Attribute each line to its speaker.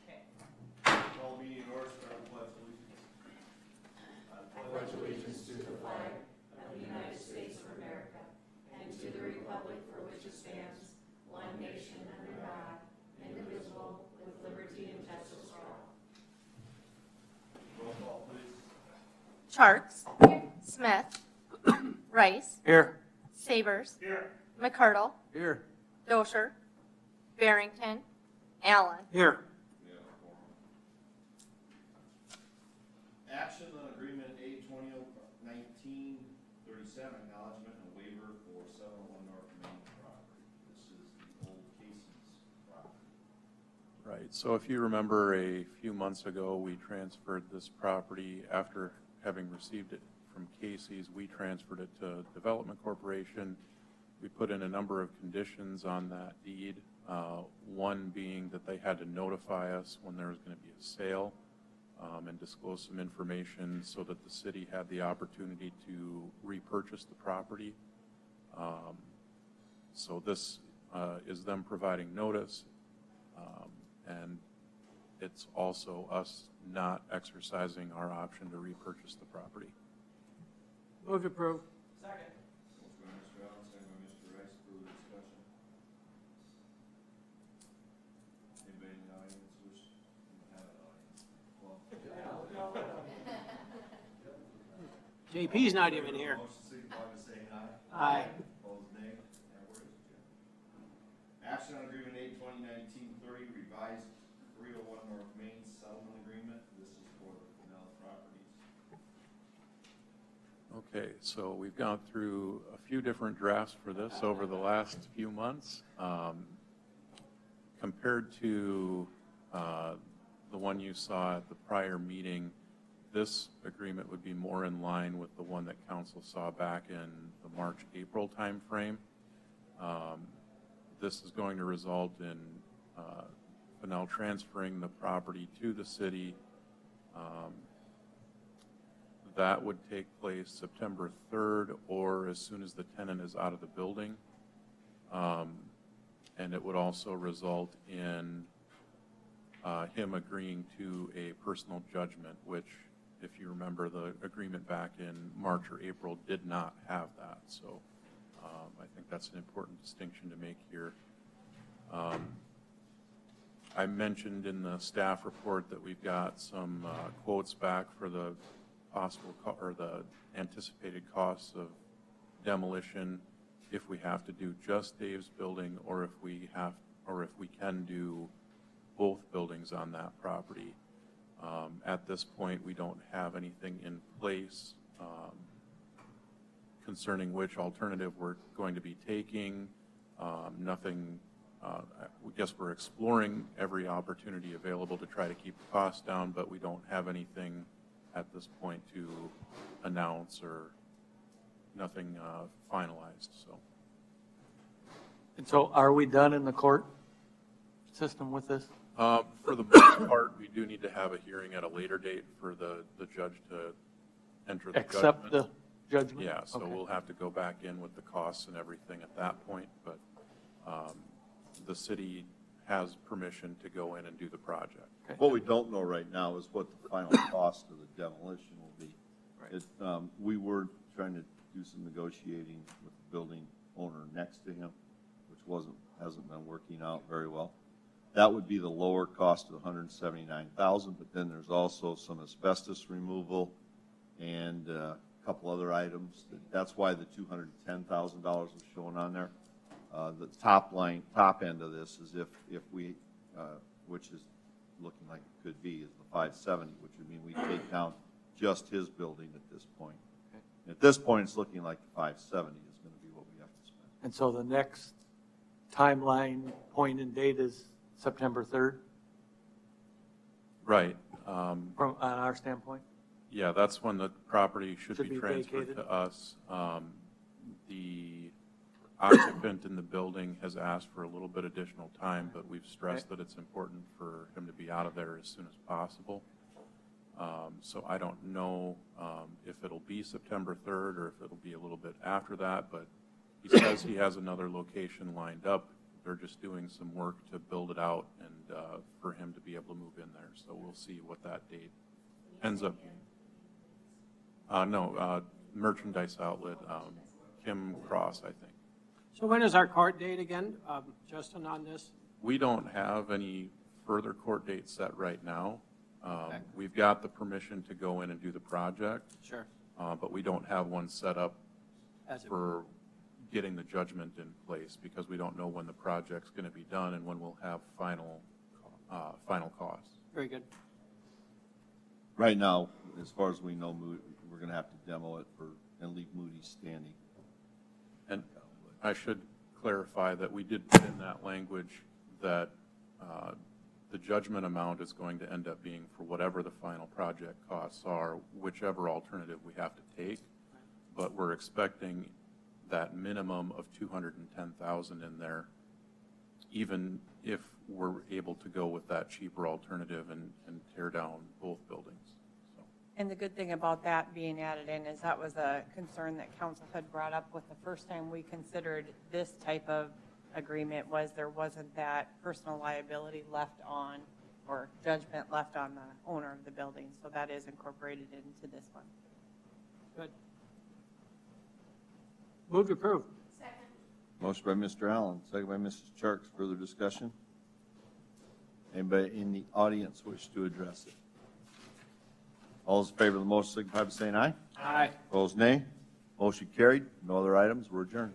Speaker 1: Okay.
Speaker 2: Call meeting in order, start with pledge allegiance.
Speaker 1: Pledge allegiance to the flag of the United States of America and to the republic for which it stands, one nation under God, indivisible, with liberty and justice for all.
Speaker 2: Roll call, please.
Speaker 3: Charts. Smith. Rice.
Speaker 4: Here.
Speaker 3: Sabers.
Speaker 2: Here.
Speaker 3: McCardle.
Speaker 4: Here.
Speaker 3: Dosher. Barrington. Allen.
Speaker 4: Here.
Speaker 2: We have a quorum. Action on agreement A/20/19/37, acknowledgement and waiver for 701 North Main property. This is the old Casey's property.
Speaker 5: Right, so if you remember a few months ago, we transferred this property after having received it from Casey's. We transferred it to Development Corporation. We put in a number of conditions on that deed, one being that they had to notify us when there was going to be a sale and disclose some information so that the city had the opportunity to repurchase the property. So this is them providing notice, and it's also us not exercising our option to repurchase the property.
Speaker 4: Move to approve.
Speaker 1: Second.
Speaker 2: Motion by Mr. Allen, second by Mr. Rice, further discussion. Anybody in the audience wish to have an audience? Well,
Speaker 4: JP's not even here.
Speaker 2: motion signify by saying aye.
Speaker 4: Aye.
Speaker 2: Opposed, nay. That word is adjourned. Action on agreement A/2019/30, revised 301 North Main settlement agreement. This is for the Canal Properties.
Speaker 5: Okay, so we've gone through a few different drafts for this over the last few months. Compared to the one you saw at the prior meeting, this agreement would be more in line with the one that council saw back in the March-April timeframe. This is going to result in Fennell transferring the property to the city. That would take place September 3rd or as soon as the tenant is out of the building. And it would also result in him agreeing to a personal judgment, which, if you remember, the agreement back in March or April did not have that. So I think that's an important distinction to make here. I mentioned in the staff report that we've got some quotes back for the possible or the anticipated costs of demolition if we have to do just Dave's building, or if we can do both buildings on that property. At this point, we don't have anything in place concerning which alternative we're going to be taking. Nothing. I guess we're exploring every opportunity available to try to keep the costs down, but we don't have anything at this point to announce, or nothing finalized. So.
Speaker 4: And so are we done in the court system with this?
Speaker 5: For the most part, we do need to have a hearing at a later date for the judge to enter the
Speaker 4: Accept
Speaker 5: judgment.
Speaker 4: the judgment?
Speaker 5: Yeah, so
Speaker 4: Okay.
Speaker 5: we'll have to go back in with the costs and everything at that point, but the city has permission to go in and do the project.
Speaker 4: Okay.
Speaker 6: What we don't know right now is what the final cost of the demolition will be.
Speaker 4: Right.
Speaker 6: We were trying to do some negotiating with the building owner next to him, which hasn't been working out very well. That would be the lower cost of $179,000, but then there's also some asbestos removal and a couple other items. That's why the $210,000 was shown on there. The top end of this is if we, which is looking like it could be, is the 570, which would mean we take down just his building at this point.
Speaker 4: Okay.
Speaker 6: At this point, it's looking like the 570 is going to be what we have to spend.
Speaker 4: And so the next timeline, point and date is September 3rd,
Speaker 5: Right.
Speaker 4: from, on our standpoint?
Speaker 5: Yeah, that's when the property should
Speaker 4: Should
Speaker 5: be
Speaker 4: be
Speaker 5: transferred
Speaker 4: vacated.
Speaker 5: to us. The occupant in the building has asked for a little bit additional time, but we've stressed that it's important for him to be out of there as soon as possible. So I don't know if it'll be September 3rd or if it'll be a little bit after that, but he says he has another location lined up They're just doing some work to build it out and for him to be able to move in there. So we'll see what that date ends up being. No, merchandise outlet, Kim Cross, I think.
Speaker 7: So when is our court date again, Justin, on this?
Speaker 5: We don't have any further court dates set right now.
Speaker 7: Okay.
Speaker 5: We've got the permission to go in and do the project,
Speaker 7: Sure.
Speaker 5: but we don't have one set up
Speaker 7: As it-
Speaker 5: for getting the judgment in place because we don't know when the project's going to be done and when we'll have final costs.
Speaker 7: Very good.
Speaker 6: Right now, as far as we know, we're going to have to demo it and leave Moody's standing.
Speaker 5: And I should clarify that we did put in that language that the judgment amount is going to end up being for whatever the final project costs are, whichever alternative we have to take. But we're expecting that minimum of $210,000 in there, even if we're able to go with that cheaper alternative and tear down both buildings. So.
Speaker 8: And the good thing about that being added in is that was a concern that council had brought up with the first time we considered this type of agreement was there wasn't that personal liability left on or judgment left on the owner of the building. So that is incorporated into this one.
Speaker 7: Good. Move to approve.
Speaker 1: Second.
Speaker 6: Motion by Mr. Allen, second by Mrs. Charles. Further discussion? Anybody in the audience wish to address it? All those in favor of the motion signify by saying aye.
Speaker 7: Aye.
Speaker 6: Opposed, nay. Motion carried. No other items. We're adjourned.